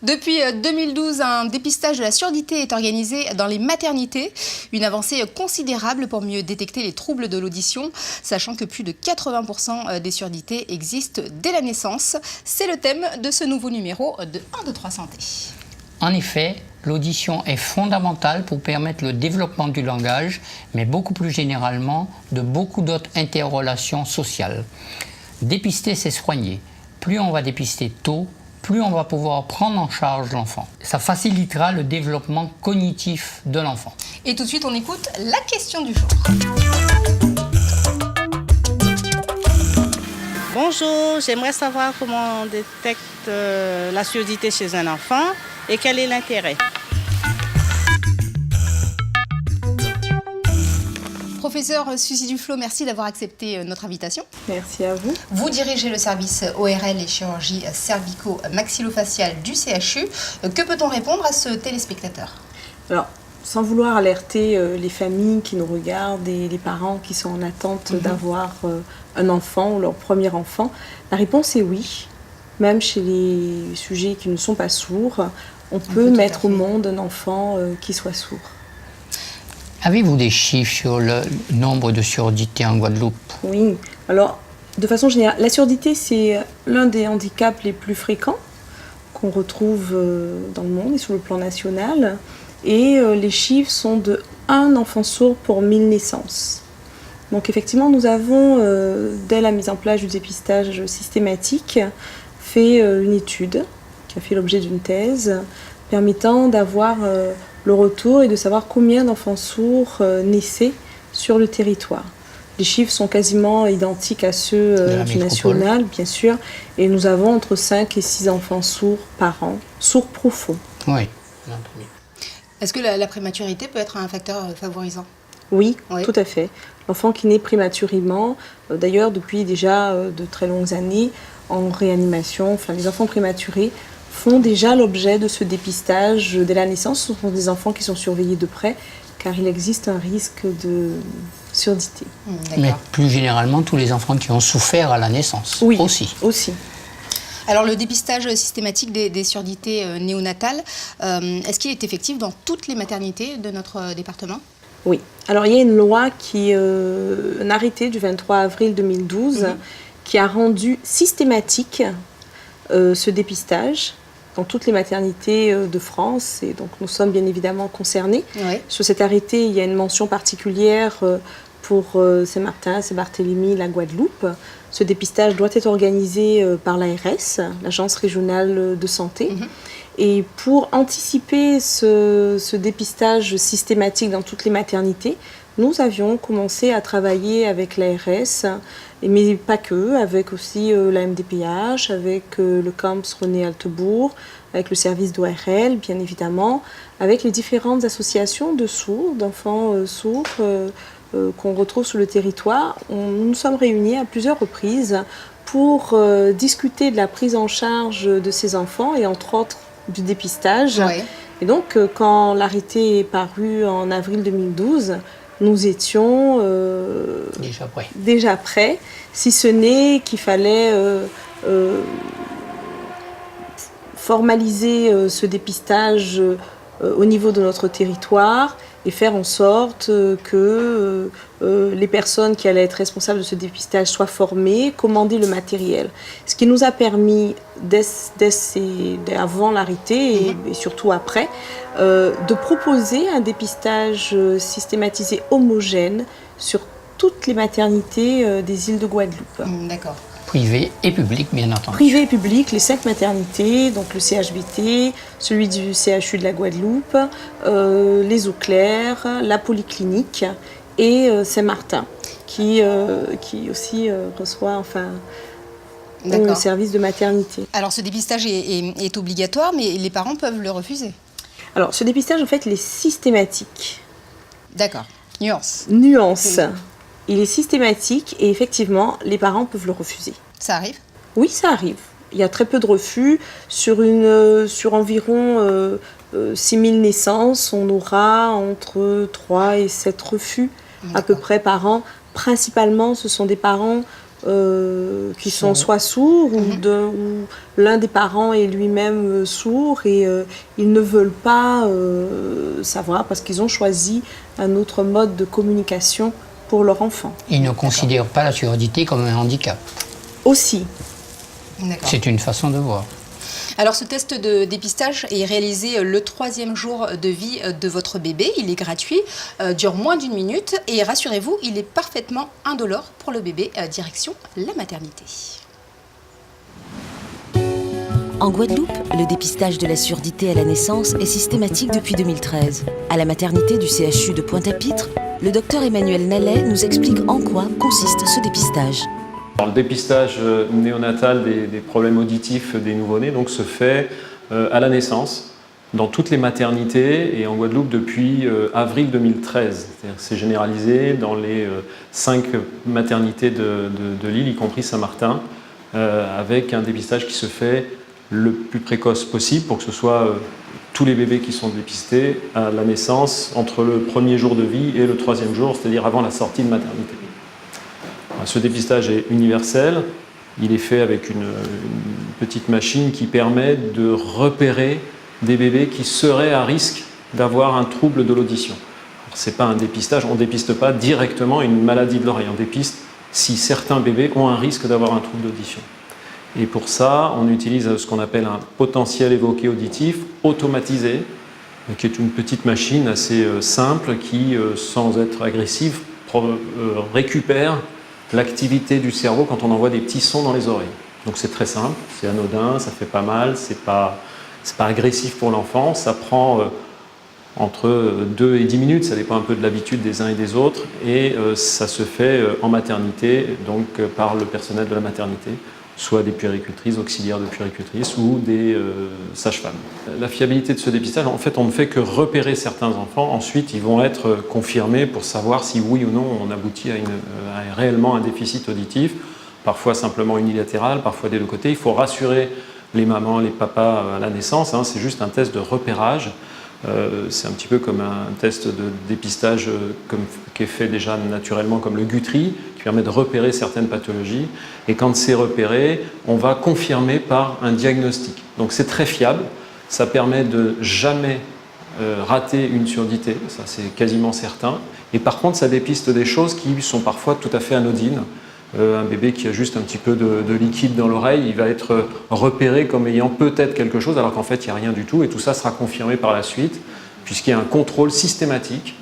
Depuis 2012, un dépistage de la surdité est organisé dans les maternités. Une avancée considérable pour mieux détecter les troubles de l'audition, sachant que plus de 80% des surdités existent dès la naissance. C'est le thème de ce nouveau numéro de 1, 2, 3 Santé. En effet, l'audition est fondamentale pour permettre le développement du langage, mais beaucoup plus généralement de beaucoup d'autres interrelations sociales. Dépister, c'est soigner. Plus on va dépister tôt, plus on va pouvoir prendre en charge l'enfant. Ça facilitera le développement cognitif de l'enfant. Et tout de suite, on écoute la question du jour. Bonjour, j'aimerais savoir comment on détecte la surdité chez un enfant et quel est l'intérêt. Professeur Suzy Duflo, merci d'avoir accepté notre invitation. Merci à vous. Vous dirigez le service ORL et chirurgie cervico-maxillofaciale du CHU. Que peut-on répondre à ce téléspectateur? Alors, sans vouloir alerter les familles qui nous regardent et les parents qui sont en attente d'avoir un enfant ou leur premier enfant, la réponse est oui. Même chez les sujets qui ne sont pas sourds, on peut mettre au monde un enfant qui soit sourd. Avez-vous des chiffres sur le nombre de surdités en Guadeloupe? Oui, alors de façon générale, la surdité c'est l'un des handicaps les plus fréquents qu'on retrouve dans le monde et sur le plan national. Et les chiffres sont de 1 enfant sourd pour 1000 naissances. Donc effectivement, nous avons, dès la mise en place du dépistage systématique, fait une étude qui a fait l'objet d'une thèse permettant d'avoir le retour et de savoir combien d'enfants sourds naissaient sur le territoire. Les chiffres sont quasiment identiques à ceux du national, bien sûr, et nous avons entre 5 et 6 enfants sourds par an, sourds profonds. Oui. Est-ce que la prématurité peut être un facteur favorisant? Oui, tout à fait. L'enfant qui naît prématurément, d'ailleurs depuis déjà de très longues années, en réanimation, enfin les enfants prématurés font déjà l'objet de ce dépistage dès la naissance. Ce sont des enfants qui sont surveillés de près, car il existe un risque de surdité. Mais plus généralement, tous les enfants qui ont souffert à la naissance aussi. Alors le dépistage systématique des surdités néonatales, est-ce qu'il est effectif dans toutes les maternités de notre département? Oui. Alors il y a une loi un arrêté du 23 avril 2012 qui a rendu systématique ce dépistage dans toutes les maternités de France, et donc nous sommes bien évidemment concernés. Sur cet arrêté, il y a une mention particulière pour Saint-Martin, Saint-Barthélemy, la Guadeloupe. Ce dépistage doit être organisé par l'ARS, l'Agence régionale de santé. Et pour anticiper ce dépistage systématique dans toutes les maternités, nous avions commencé à travailler avec l'ARS, mais pas que, avec aussi la MDPH, avec le CAMPS René Altebourg, avec le service d'ORL, bien évidemment, avec les différentes associations de sourds, d'enfants sourds qu'on retrouve sur le territoire. Nous nous sommes réunis à plusieurs reprises pour discuter de la prise en charge de ces enfants et entre autres du dépistage. Et donc, quand l'arrêté est paru en avril 2012, nous étions déjà prêts, si ce n'est qu'il fallait formaliser ce dépistage au niveau de notre territoire et faire en sorte que les personnes qui allaient être responsables de ce dépistage soient formées, commander le matériel. Ce qui nous a permis, avant l'arrêté et surtout après, de proposer un dépistage systématisé homogène sur toutes les maternités des îles de Guadeloupe. D'accord. Privé et public, bien entendu. Privé et public, les 5 maternités, donc le CHBT, celui du CHU de la Guadeloupe, les Eaux Claires, la Polyclinique et Saint-Martin, qui aussi reçoit un service de maternité. Alors ce dépistage est obligatoire, mais les parents peuvent le refuser? Alors ce dépistage, en fait, il est systématique. D'accord. Nuance. Il est systématique et effectivement, les parents peuvent le refuser. Ça arrive? Oui, ça arrive. Il y a très peu de refus. Sur environ 6000 naissances, on aura entre 3 et 7 refus à peu près par an. Principalement, ce sont des parents qui sont soit sourds ou l'un des parents est lui-même sourd et ils ne veulent pas savoir parce qu'ils ont choisi un autre mode de communication pour leur enfant. Ils ne considèrent pas la surdité comme un handicap. Aussi. D'accord. C'est une façon de voir. Alors ce test de dépistage est réalisé le 3e jour de vie de votre bébé. Il est gratuit, dure moins d'1 minute et rassurez-vous, il est parfaitement indolore pour le bébé. Direction la maternité. En Guadeloupe, le dépistage de la surdité à la naissance est systématique depuis 2013. À la maternité du CHU de Pointe-à-Pitre, le docteur Emmanuel Nallet nous explique en quoi consiste ce dépistage. Alors, le dépistage néonatal des problèmes auditifs des nouveau-nés donc, se fait à la naissance dans toutes les maternités et en Guadeloupe depuis avril 2013. C'est-à-dire que c'est généralisé dans les 5 maternités de l'île, y compris Saint-Martin, avec un dépistage qui se fait le plus précoce possible pour que ce soit tous les bébés qui sont dépistés à la naissance entre le 1er jour de vie et le 3e jour, c'est-à-dire avant la sortie de maternité. Ce dépistage est universel, il est fait avec une petite machine qui permet de repérer des bébés qui seraient à risque d'avoir un trouble de l'audition. Ce n'est pas un dépistage, on ne dépiste pas directement une maladie de l'oreille, on dépiste si certains bébés ont un risque d'avoir un trouble d'audition. Et pour ça, on utilise ce qu'on appelle un potentiel évoqué auditif automatisé, qui est une petite machine assez simple qui, sans être agressive, récupère l'activité du cerveau quand on envoie des petits sons dans les oreilles. Donc c'est très simple, c'est anodin, ça fait pas mal, c'est pas agressif pour l'enfant, ça prend entre 2 et 10 minutes, ça dépend un peu de l'habitude des uns et des autres, et ça se fait en maternité, donc par le personnel de la maternité, soit des puéricultrices, auxiliaires de puéricultrices ou des sages-femmes. La fiabilité de ce dépistage, en fait, on ne fait que repérer certains enfants. Ensuite, ils vont être confirmés pour savoir si oui ou non on aboutit à réellement un déficit auditif, parfois simplement unilatéral, parfois des deux côtés. Il faut rassurer les mamans, les papas à la naissance. C'est juste un test de repérage. C'est un petit peu comme un test de dépistage qui est fait déjà naturellement comme le Guthrie, qui permet de repérer certaines pathologies. Et quand c'est repéré, on va confirmer par un diagnostic. Donc c'est très fiable, ça permet de jamais rater une surdité, ça c'est quasiment certain. Et par contre, ça dépiste des choses qui sont parfois tout à fait anodines. Un bébé qui a juste un petit peu de liquide dans l'oreille, il va être repéré comme ayant peut-être quelque chose, alors qu'en fait, il n'y a rien du tout. Et tout ça sera confirmé par la suite, puisqu'il y a un contrôle systématique.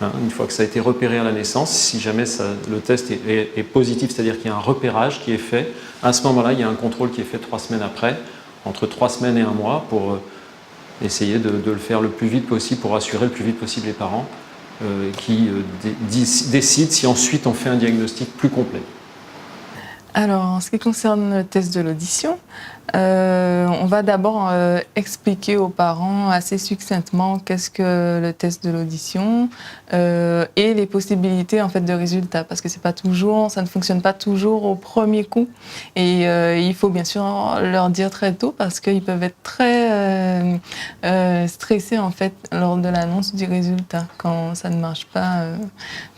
Une fois que ça a été repéré à la naissance, si jamais le test est positif, c'est-à-dire qu'il y a un repérage qui est fait, à ce moment-là, il y a un contrôle qui est fait 3 semaines après, entre 3 semaines et 1 mois, pour essayer de le faire le plus vite possible, pour rassurer le plus vite possible les parents, qui décident si ensuite on fait un diagnostic plus complet. Alors, en ce qui concerne le test de l'audition, on va d'abord expliquer aux parents assez succinctement qu'est-ce que le test de l'audition et les possibilités en fait de résultats, parce que ça ne fonctionne pas toujours au premier coup. Et il faut bien sûr leur dire très tôt, parce qu'ils peuvent être très stressés en fait lors de l'annonce du résultat quand ça ne marche pas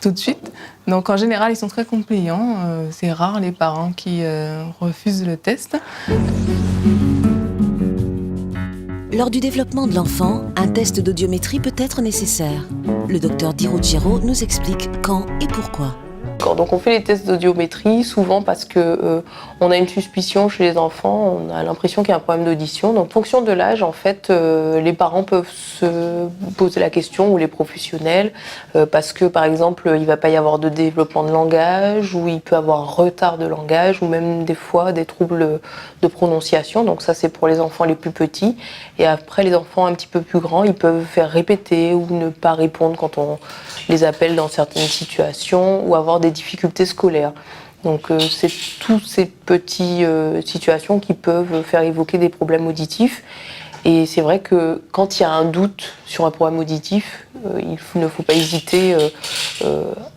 tout de suite. Donc en général, ils sont très compliants. C'est rare les parents qui refusent le test. Lors du développement de l'enfant, un test d'audiométrie peut être nécessaire. Le docteur Di Ruggiero nous explique quand et pourquoi. Donc on fait les tests d'audiométrie souvent parce que on a une suspicion chez les enfants, on a l'impression qu'il y a un problème d'audition. Donc en fonction de l'âge, en fait, les parents peuvent se poser la question, ou les professionnels, parce que par exemple, il ne va pas y avoir de développement de langage, ou il peut avoir un retard de langage, ou même des fois des troubles de prononciation. Donc ça, c'est pour les enfants les plus petits. Et après, les enfants un petit peu plus grands, ils peuvent faire répéter ou ne pas répondre quand on les appelle dans certaines situations, ou avoir des difficultés scolaires. Donc c'est toutes ces petites situations qui peuvent faire évoquer des problèmes auditifs. Et c'est vrai que quand il y a un doute sur un problème auditif, il ne faut pas hésiter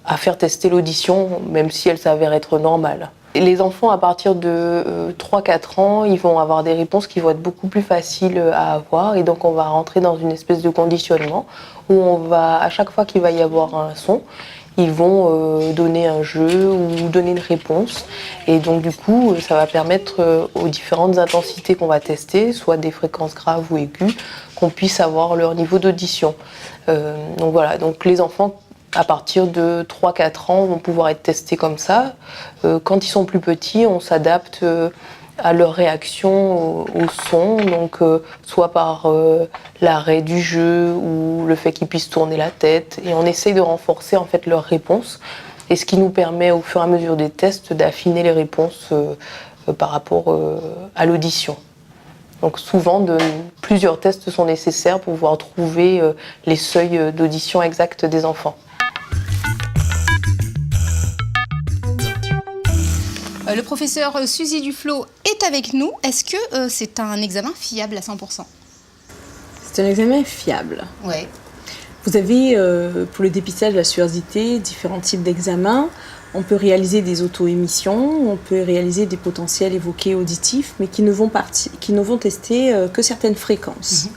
à faire tester l'audition, même si elle s'avère être normale. Et les enfants, à partir de 3-4 ans, ils vont avoir des réponses qui vont être beaucoup plus faciles à avoir. Et donc on va rentrer dans une espèce de conditionnement où on va, à chaque fois qu'il va y avoir un son, ils vont donner un jeu ou donner une réponse. Et donc du coup, ça va permettre aux différentes intensités qu'on va tester, soit des fréquences graves ou aiguës, qu'on puisse avoir leur niveau d'audition. Donc voilà, donc les enfants à partir de 3-4 ans vont pouvoir être testés comme ça. Quand ils sont plus petits, on s'adapte à leur réaction au son, donc soit par l'arrêt du jeu ou le fait qu'ils puissent tourner la tête, et on essaye de renforcer en fait leur réponse, et ce qui nous permet au fur et à mesure des tests d'affiner les réponses par rapport à l'audition. Donc souvent, plusieurs tests sont nécessaires pour pouvoir trouver les seuils d'audition exacts des enfants. Le professeur Suzy Duflo est avec nous. Est-ce que c'est un examen fiable à 100%? C'est un examen fiable. Ouais. Vous avez, pour le dépistage de la surdité, différents types d'examens. On peut réaliser des auto-émissions, on peut réaliser des potentiels évoqués auditifs, mais qui ne vont tester que certaines fréquences.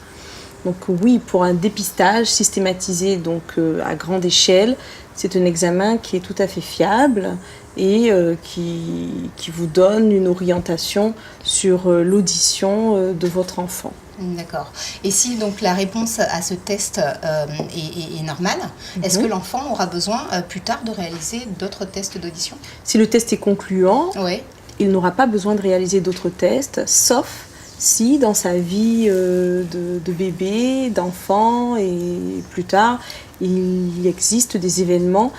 Donc oui, pour un dépistage systématisé donc, à grande échelle, c'est un examen qui est tout à fait fiable et qui vous donne une orientation sur l'audition de votre enfant. D'accord. Et si donc la réponse à ce test est normale, est-ce que l'enfant aura besoin plus tard de réaliser d'autres tests d'audition? Si le test est concluant, ouais, il n'aura pas besoin de réaliser d'autres tests, sauf si dans sa vie de bébé, d'enfant et plus tard, il existe des événements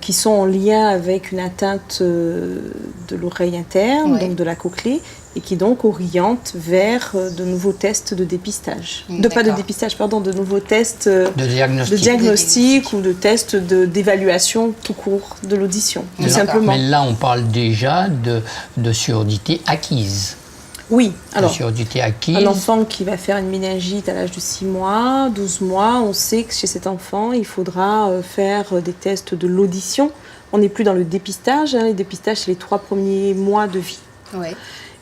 qui sont en lien avec une atteinte de l'oreille interne, ouais, donc de la cochlée, et qui donc orientent vers de nouveaux tests de dépistage. Pas de dépistage, pardon, de nouveaux tests de diagnostic ou de tests d'évaluation tout court de l'audition, tout simplement. Mais là, on parle déjà de surdité acquise. Oui, alors, surdité acquise. Un enfant qui va faire une méningite à l'âge de 6 mois, 12 mois, on sait que chez cet enfant, il faudra faire des tests de l'audition. On n'est plus dans le dépistage, les dépistages, c'est les 3 premiers mois de vie. ouais.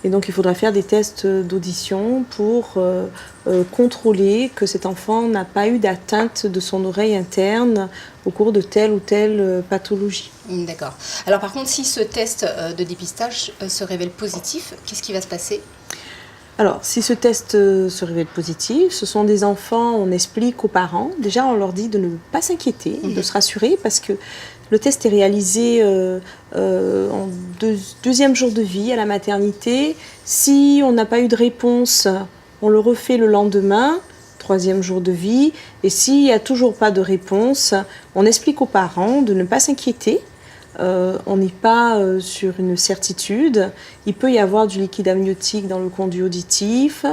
Et donc, il faudra faire des tests d'audition pour contrôler que cet enfant n'a pas eu d'atteinte de son oreille interne au cours de telle ou telle pathologie. D'accord. Alors par contre, si ce test de dépistage se révèle positif, qu'est-ce qui va se passer ? Alors, si ce test se révèle positif, ce sont des enfants, on explique aux parents, déjà on leur dit de ne pas s'inquiéter, de se rassurer, parce que le test est réalisé en deuxième jour de vie à la maternité. Si on n'a pas eu de réponse, on le refait le lendemain, 3e jour de vie. Et s'il n'y a toujours pas de réponse, on explique aux parents de ne pas s'inquiéter. On n'est pas sur une certitude. Il peut y avoir du liquide amniotique dans le conduit auditif.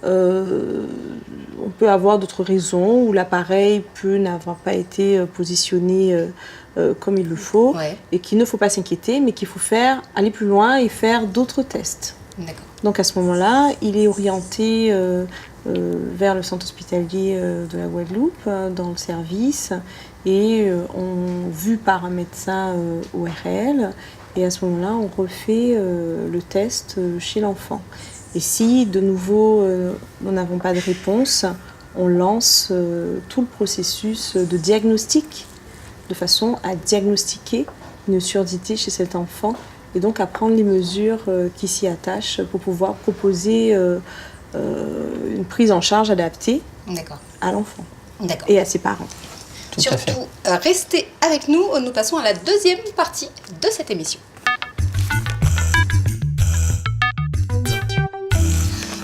On peut avoir d'autres raisons où l'appareil peut n'avoir pas été positionné comme il le faut, ouais, et qu'il ne faut pas s'inquiéter, mais qu'il faut aller plus loin et faire d'autres tests. D'accord. Donc à ce moment-là, il est orienté vers le centre hospitalier de la Guadeloupe, dans le service, et vu par un médecin ORL, et à ce moment-là, on refait le test chez l'enfant. Et si de nouveau nous n'avons pas de réponse, on lance tout le processus de diagnostic, de façon à diagnostiquer une surdité chez cet enfant, et donc à prendre les mesures qui s'y attachent pour pouvoir proposer une prise en charge adaptée à l'enfant et à ses parents. Surtout, restez avec nous, nous passons à la deuxième partie de cette émission.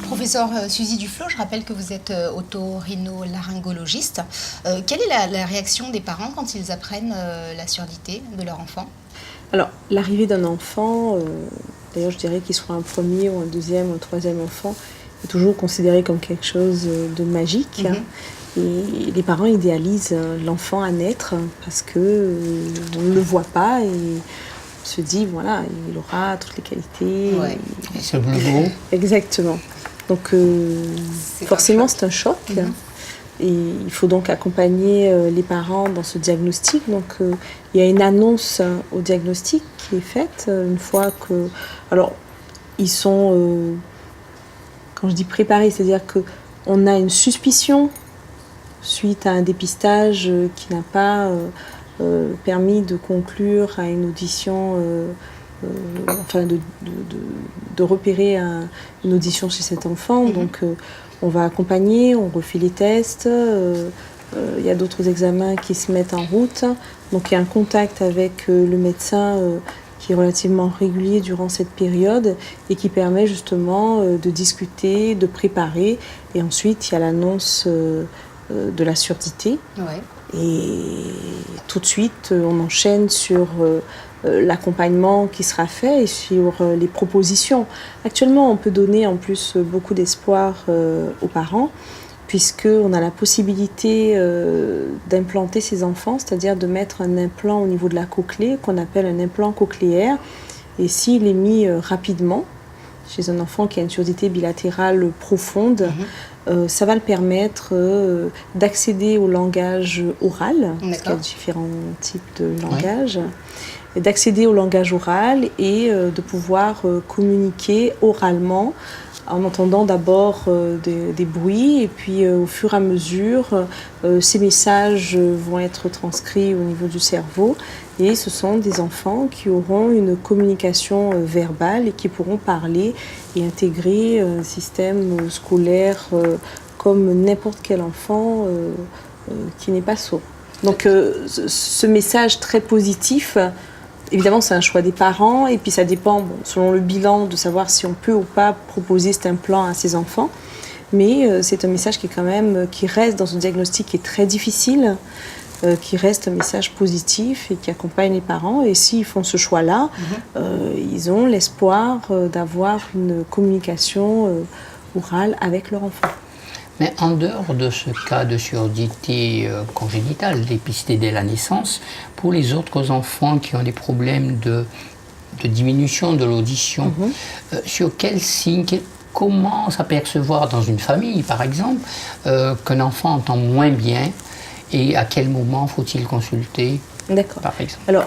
Professeur Suzy Duflo, je rappelle que vous êtes otorhinolaryngologiste. Quelle est la réaction des parents quand ils apprennent la surdité de leur enfant ? Alors, l'arrivée d'un enfant, d'ailleurs je dirais qu'il soit un premier ou un deuxième ou un troisième enfant, est toujours considéré comme quelque chose de magique. Et les parents idéalisent l'enfant à naître parce qu'on ne le voit pas et on se dit, voilà, il aura toutes les qualités. Ouais. Et c'est plus beau. Exactement. Donc forcément c'est un choc. Et il faut donc accompagner les parents dans ce diagnostic. Donc il y a une annonce au diagnostic qui est faite une fois que... Alors ils sont, quand je dis préparés, c'est-à-dire qu'on a une suspicion suite à un dépistage qui n'a pas permis de conclure à une audition, enfin de repérer une audition chez cet enfant. Donc on va accompagner, on refait les tests, il y a d'autres examens qui se mettent en route. Donc il y a un contact avec le médecin qui est relativement régulier durant cette période et qui permet justement de discuter, de préparer. Et ensuite, il y a l'annonce de la surdité. Ouais. Et tout de suite, on enchaîne sur l'accompagnement qui sera fait et sur les propositions. Actuellement, on peut donner en plus beaucoup d'espoir aux parents, puisqu'on a la possibilité d'implanter ces enfants, c'est-à-dire de mettre un implant au niveau de la cochlée, qu'on appelle un implant cochléaire. Et s'il est mis rapidement, chez un enfant qui a une surdité bilatérale profonde, ça va le permettre d'accéder au langage oral, parce qu'il y a différents types de langage, et d'accéder au langage oral et de pouvoir communiquer oralement en entendant d'abord des bruits et puis au fur et à mesure, ces messages vont être transcrits au niveau du cerveau et ce sont des enfants qui auront une communication verbale et qui pourront parler et intégrer un système scolaire comme n'importe quel enfant qui n'est pas sourd. Donc ce message très positif, évidemment, c'est un choix des parents et puis ça dépend, selon le bilan, de savoir si on peut ou pas proposer cet implant à ses enfants. Mais c'est un message qui reste dans un diagnostic qui est très difficile, qui reste un message positif et qui accompagne les parents. Et s'ils font ce choix-là, ils ont l'espoir d'avoir une communication orale avec leur enfant. Mais en dehors de ce cas de surdité congénitale dépisté dès la naissance, pour les autres enfants qui ont des problèmes de diminution de l'audition, sur quels signes, comment s'apercevoir dans une famille, par exemple, qu'un enfant entend moins bien et à quel moment faut-il consulter, D'accord. par exemple? Alors,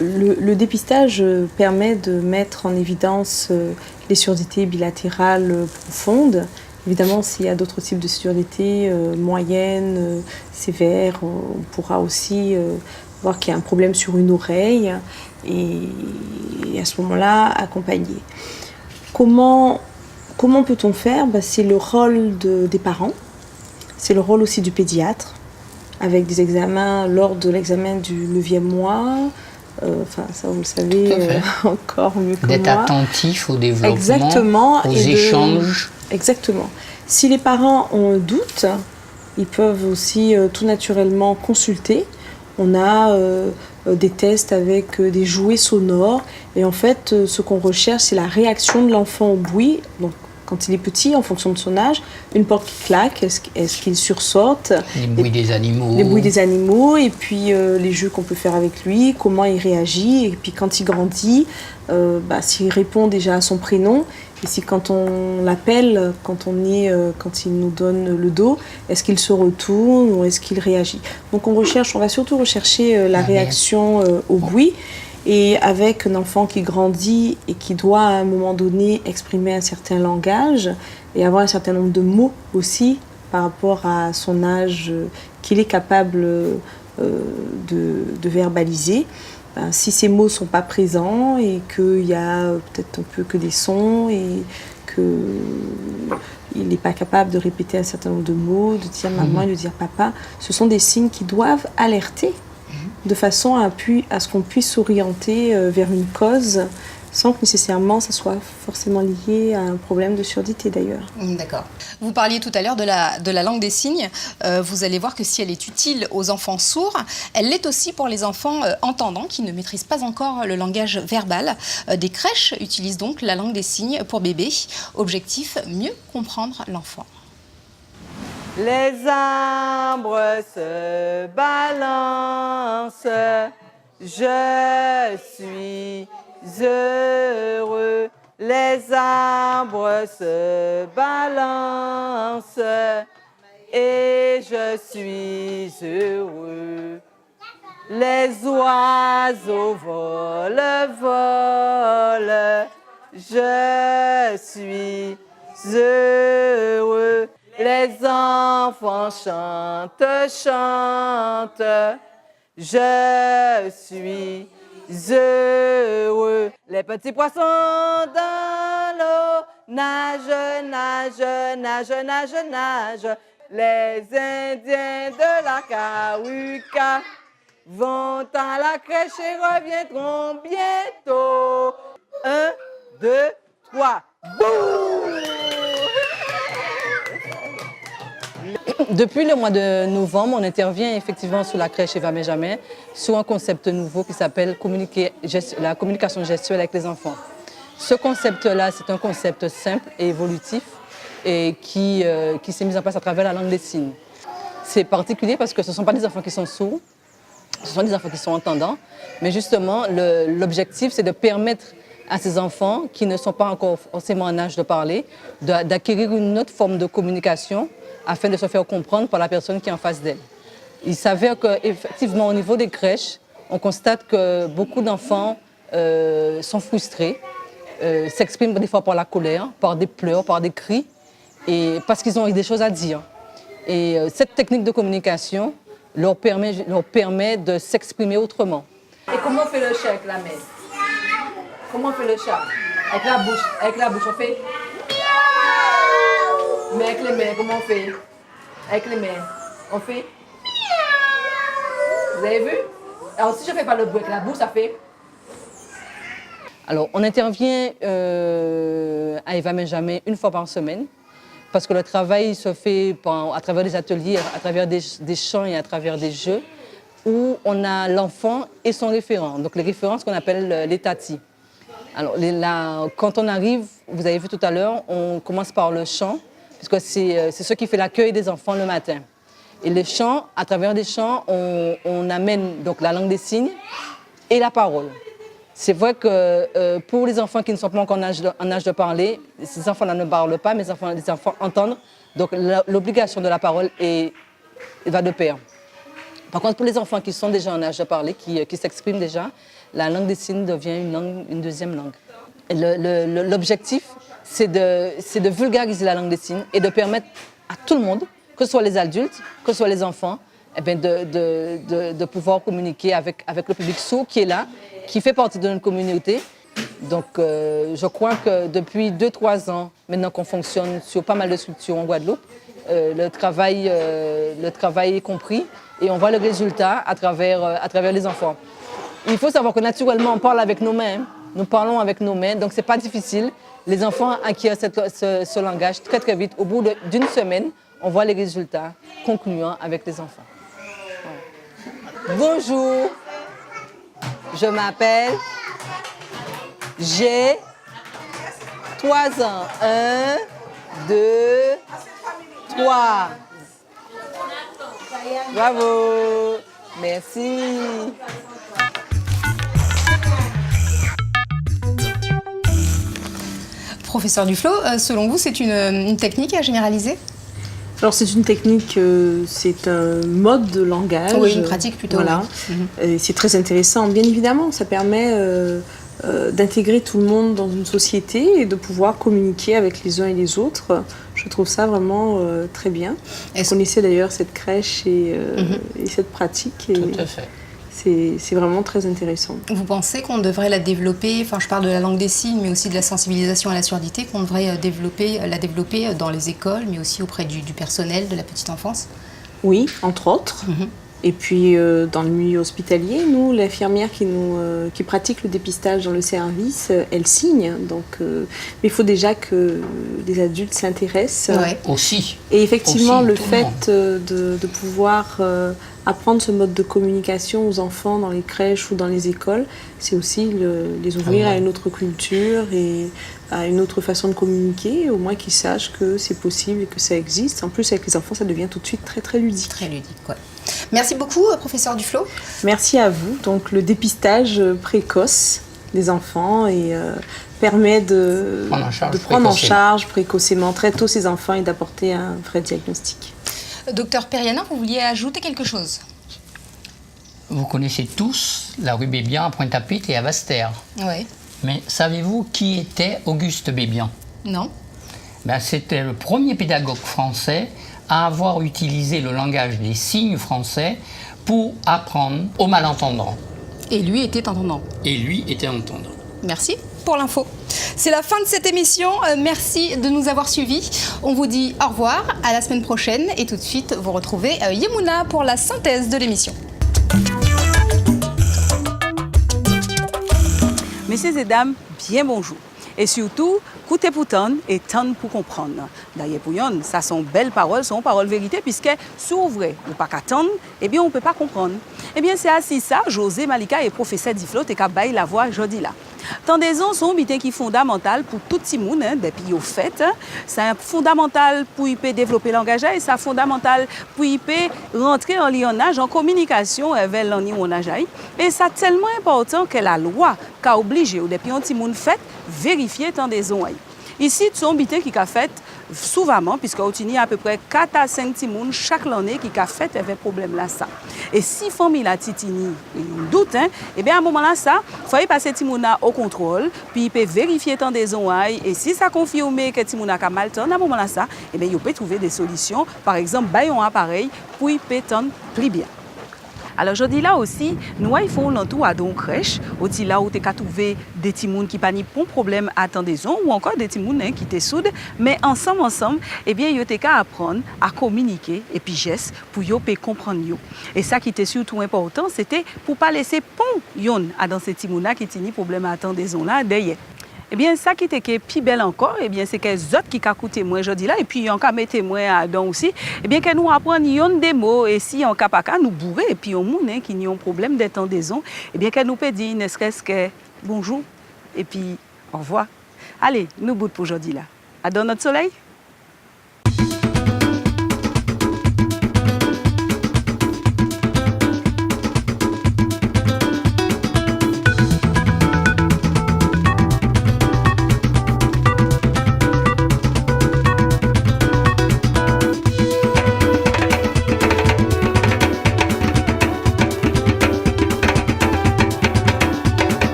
le dépistage permet de mettre en évidence les surdités bilatérales profondes. Évidemment, s'il y a d'autres types de surdité moyennes, sévères, on pourra aussi voir qu'il y a un problème sur une oreille et à ce moment-là, accompagner. Comment peut-on faire? C'est le rôle des parents, c'est le rôle aussi du pédiatre, avec des examens lors de l'examen du 9e mois. Ça vous le savez encore mieux que moi. D'être attentif au développement, exactement, aux échanges. Exactement. Si les parents ont un doute, ils peuvent aussi tout naturellement consulter. On a des tests avec des jouets sonores. Et en fait, ce qu'on recherche, c'est la réaction de l'enfant au bruit. Donc, quand il est petit, en fonction de son âge, une porte qui claque, est-ce qu'il sursaute? Les bruits des animaux. Les bruits des animaux, et puis les jeux qu'on peut faire avec lui, comment il réagit. Et puis quand il grandit, s'il répond déjà à son prénom, et si quand on l'appelle, quand il nous donne le dos, est-ce qu'il se retourne ou est-ce qu'il réagit? Donc on va surtout rechercher la réaction au bruit. Et avec un enfant qui grandit et qui doit à un moment donné exprimer un certain langage et avoir un certain nombre de mots aussi par rapport à son âge qu'il est capable de verbaliser, si ces mots ne sont pas présents et qu'il y a peut-être un peu que des sons et qu'il n'est pas capable de répéter un certain nombre de mots, de dire maman et de dire papa, ce sont des signes qui doivent alerter de façon à ce qu'on puisse s'orienter vers une cause sans que nécessairement ça soit forcément lié à un problème de surdité d'ailleurs. D'accord. Vous parliez tout à l'heure de la langue des signes. Vous allez voir que si elle est utile aux enfants sourds, elle l'est aussi pour les enfants entendants qui ne maîtrisent pas encore le langage verbal. Des crèches utilisent donc la langue des signes pour bébés. Objectif, mieux comprendre l'enfant. Les arbres se balancent, je suis heureux. Les arbres se balancent et je suis heureux. Les oiseaux volent, je suis heureux. Les enfants chantent, je suis heureux. Les petits poissons dans l'eau nagent, nagent, nagent, nagent, nagent. Les Indiens de la Caraïbe vont à la crèche et reviendront bientôt. 1, 2, 3, boum! Depuis le mois de novembre, on intervient effectivement sur la crèche Eva Benjamin sur un concept nouveau qui s'appelle la communication gestuelle avec les enfants. Ce concept-là, c'est un concept simple et évolutif et qui s'est mis en place à travers la langue des signes. C'est particulier parce que ce ne sont pas des enfants qui sont sourds, ce sont des enfants qui sont entendants, mais justement, l'objectif, c'est de permettre à ces enfants qui ne sont pas encore forcément en âge de parler, d'acquérir une autre forme de communication afin de se faire comprendre par la personne qui est en face d'elle. Il s'avère qu'effectivement, au niveau des crèches, on constate que beaucoup d'enfants sont frustrés, s'expriment des fois par la colère, par des pleurs, par des cris, et parce qu'ils ont des choses à dire. Et cette technique de communication leur permet de s'exprimer autrement. Et comment on fait le chat avec la main? Comment on fait le chat? Avec la bouche, on fait... Mais avec les mains, comment on fait? Avec les mains, on fait... Vous avez vu? Alors si je ne fais pas le bruit avec la bouche, ça fait... Alors on intervient à Eva Benjamin une fois par semaine parce que le travail se fait à travers des ateliers, à travers des chants et à travers des jeux où on a l'enfant et son référent. Donc les référents, ce qu'on appelle les tatis. Alors quand on arrive, vous avez vu tout à l'heure, on commence par le chant, puisque c'est ce qui fait l'accueil des enfants le matin. Et les chants, à travers des chants, on amène donc la langue des signes et la parole. C'est vrai que pour les enfants qui ne sont pas encore en âge de parler, ces enfants-là ne parlent pas, mais les enfants entendent. Donc l'obligation de la parole va de pair. Par contre, pour les enfants qui sont déjà en âge de parler, qui s'expriment déjà, la langue des signes devient une deuxième langue. L'objectif, c'est de vulgariser la langue des signes et de permettre à tout le monde, que ce soit les adultes, que ce soit les enfants, eh bien de pouvoir communiquer avec le public sourd qui est là, qui fait partie de notre communauté. Donc je crois que depuis 2-3 ans, maintenant qu'on fonctionne sur pas mal de structures en Guadeloupe, le travail est compris et on voit le résultat à travers les enfants. Il faut savoir que naturellement, on parle avec nos mains, nous parlons avec nos mains, donc c'est pas difficile. Les enfants acquièrent ce langage très très vite. Au bout d'une semaine, on voit les résultats concluants avec les enfants. Voilà. Bonjour, je m'appelle, j'ai 3 ans. 1, 2, 3. Bravo, merci. Professeur Duflo, selon vous, c'est une technique à généraliser? Alors c'est une technique, c'est un mode de langage. Oui, une pratique plutôt. Voilà. Oui. C'est très intéressant. Bien évidemment, ça permet d'intégrer tout le monde dans une société et de pouvoir communiquer avec les uns et les autres. Je trouve ça vraiment très bien. Vous connaissez d'ailleurs cette crèche et cette pratique. Tout à fait. C'est vraiment très intéressant. Vous pensez qu'on devrait la développer, enfin je parle de la langue des signes, mais aussi de la sensibilisation à la surdité, qu'on devrait la développer dans les écoles, mais aussi auprès du personnel de la petite enfance? Oui, entre autres. Et puis dans le milieu hospitalier, nous, l'infirmière qui pratique le dépistage dans le service, elle signe. Donc, mais il faut déjà que les adultes s'intéressent. Ouais. Aussi. Et effectivement, aussi, le fait de pouvoir apprendre ce mode de communication aux enfants dans les crèches ou dans les écoles, c'est aussi les ouvrir à une autre culture et à une autre façon de communiquer, au moins qu'ils sachent que c'est possible et que ça existe. En plus, avec les enfants, ça devient tout de suite très, très ludique. Très ludique, ouais. Merci beaucoup, professeur Duflo. Merci à vous. Donc, le dépistage précoce des enfants permet de prendre en charge précocement très tôt ces enfants et d'apporter un vrai diagnostic. Docteur Perianin, vous vouliez ajouter quelque chose? Vous connaissez tous la rue Bébian à Pointe-à-Pitre et à Basse-Terre. Oui. Mais savez-vous qui était Auguste Bébian? Non. C'était le premier pédagogue français à avoir utilisé le langage des signes français pour apprendre aux malentendants. Et lui était entendant. Et lui était entendant. Merci pour l'info. C'est la fin de cette émission. Merci de nous avoir suivis. On vous dit au revoir, à la semaine prochaine. Et tout de suite, vous retrouvez Yemouna pour la synthèse de l'émission. Messieurs et dames, bien bonjour. Et surtout, écoutez pour tendre et tendre pour comprendre. D'ailleurs, pour yon, ça sont belles paroles, sont paroles vérité, puisque si vous ouvrez ou pas qu'attendre, eh bien, on ne peut pas comprendre. Eh bien, c'est ainsi ça, José Malika et professeur Diflo, et qu'a baillé la voix jeudi là. Tendaison sont bitin qui fondamental pour tout le monde, depuis au fait. C'est fondamental pour y développer le langage et c'est fondamental pour y rentrer en lionnage, en communication avec l'ennionnage. Et c'est tellement important que la loi a obligé, depuis un petit monde fait, vérifier tendaison. Ici, son bitin qui a fait souvent, puisque il y a à peu près 4 à 5 petits monde chaque année qui a fait avec problème là ça. Et si famille la titini, doute, et bien à un moment là ça, il faut passer petit monde au contrôle, puis il peut vérifier tendaison et si ça confirme que petit monde a mal tendre à un moment là ça, et bien il peut trouver des solutions, par exemple, bailler un appareil pour y peut tendre plus bien. Alors, je dis là aussi, nous, il faut l'entour à donc crèche, aussi là où tu as trouvé des petits mouns qui n'ont pas de problème à tendaison ou encore des petits mouns qui te soudent, mais ensemble, eh bien, ils ont qu'à apprendre à communiquer et puis gestes pour qu'ils comprendre. Et ça qui était surtout important, c'était pour ne pas laisser pont yon dans ces petits mouns qui ont problème à tendaison là derrière. Eh bien, ça qui était plus belle encore, eh bien, c'est que les autres qui ont coûté moins aujourd'hui là, et puis on a mis témoin à don aussi, eh bien, que nous apprenons des mots, et si on n'a pas qu'à nous bourrer, et puis on moun qui ont un problème de tendaison, eh bien, que nous peut dire, ne serait-ce que bonjour, et puis au revoir. Allez, nous bout pour aujourd'hui là. À dans notre soleil.